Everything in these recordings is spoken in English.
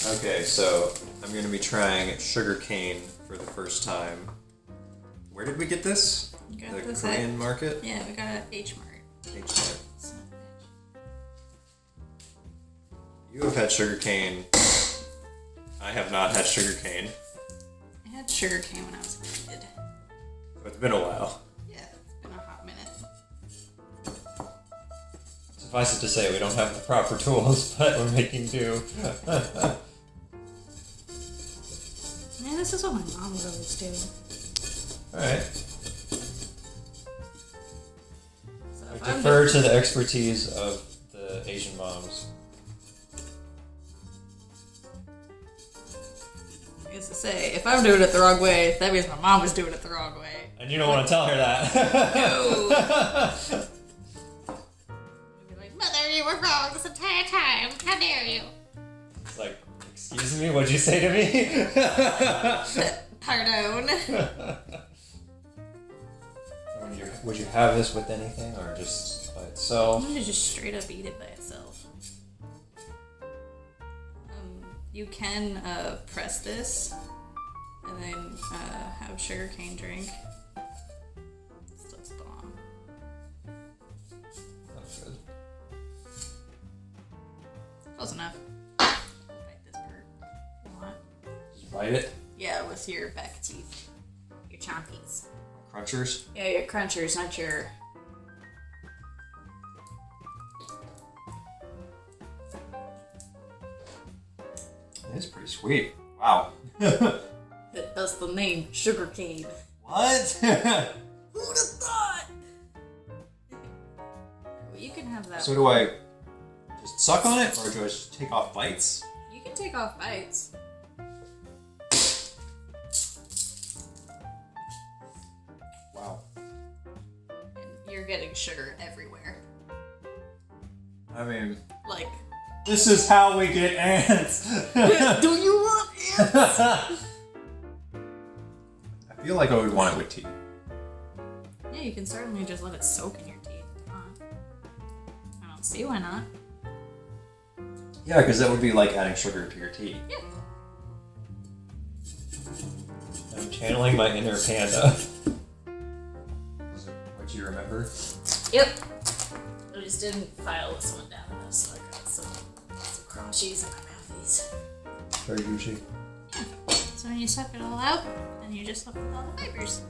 Okay, so I'm going to be trying sugarcane for the first time. Where did we get this? The Korean market? Yeah, we got it at H-Mart. H-Mart. You have had sugarcane. I have not had sugarcane. I had sugarcane when I was a kid. So it's been a while. Yeah, it's been a hot minute. Suffice it to say, we don't have the proper tools, but we're making do. Man, this is what my mom would always do. Alright. So I defer to the expertise of the Asian moms. I guess to say, if I'm doing it the wrong way, that means my mom was doing it the wrong way. And you don't want to tell her that. No! I'd be like, Mother, you were wrong this entire time. How dare you? It's like, excuse me, what'd you say to me? Pardon. Would you have this with anything, or just by itself? I'm gonna just straight up eat it by itself. You can press this and then have sugarcane drink. Stuff's bomb. That's good. Close enough. Bite this part if you want. Just bite it? Yeah, with your back teeth. Your chompies. Crunchers? Yeah, your crunchers, not your... It's pretty sweet. Wow. That's the name, Sugarcane. What? Who'd have thought? Well, you can have that. So do I just suck on it, or do I just take off bites? You can take off bites. Wow. And you're getting sugar everywhere. I mean, Like, this is how we get ants. do you want ants? I feel like I would want it with tea. Yeah, you can certainly just let it soak in your teeth. I don't see why not. Yeah, because that would be like adding sugar to your tea. Yeah. I'm channeling my inner panda. Is it what you remember? Yep. I just didn't file this one down enough, so I got some crunchies in my mouthies. Very Gucci. So when you suck it all out, then you just left with all the fibers.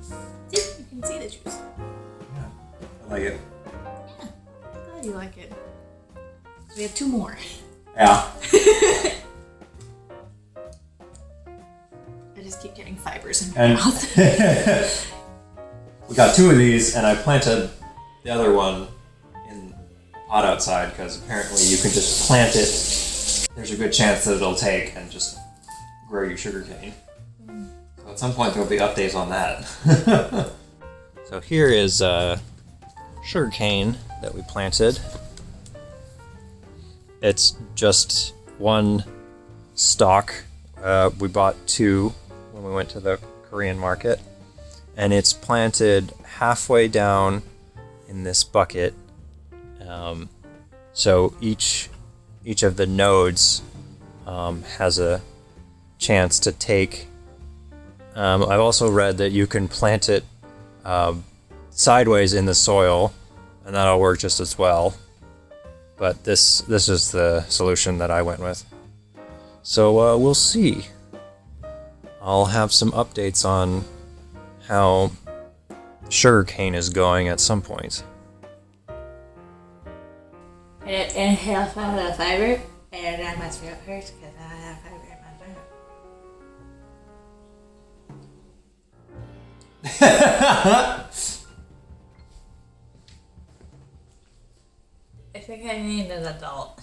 See? You can see the juice. Yeah, I like it. Yeah. I'm glad you like it. So we have two more. Yeah. I just keep getting fibers in my mouth. We got two of these, and I planted the other one in a pot outside because apparently you can just plant it. There's a good chance that it'll take and just grow you sugarcane. So at some point there'll be updates on that. So here is sugarcane that we planted. It's just one stalk. We bought two when we went to the Korean market. And it's planted halfway down in this bucket. So each of the nodes has a chance to take. I've also read that you can plant it sideways in the soil, and that'll work just as well. But this is the solution that I went with. So we'll see. I'll have some updates on how sugarcane is going at some point. Inhale some of the fiber, and that must feel hurts because I have fiber in my mouth. I think I need an adult.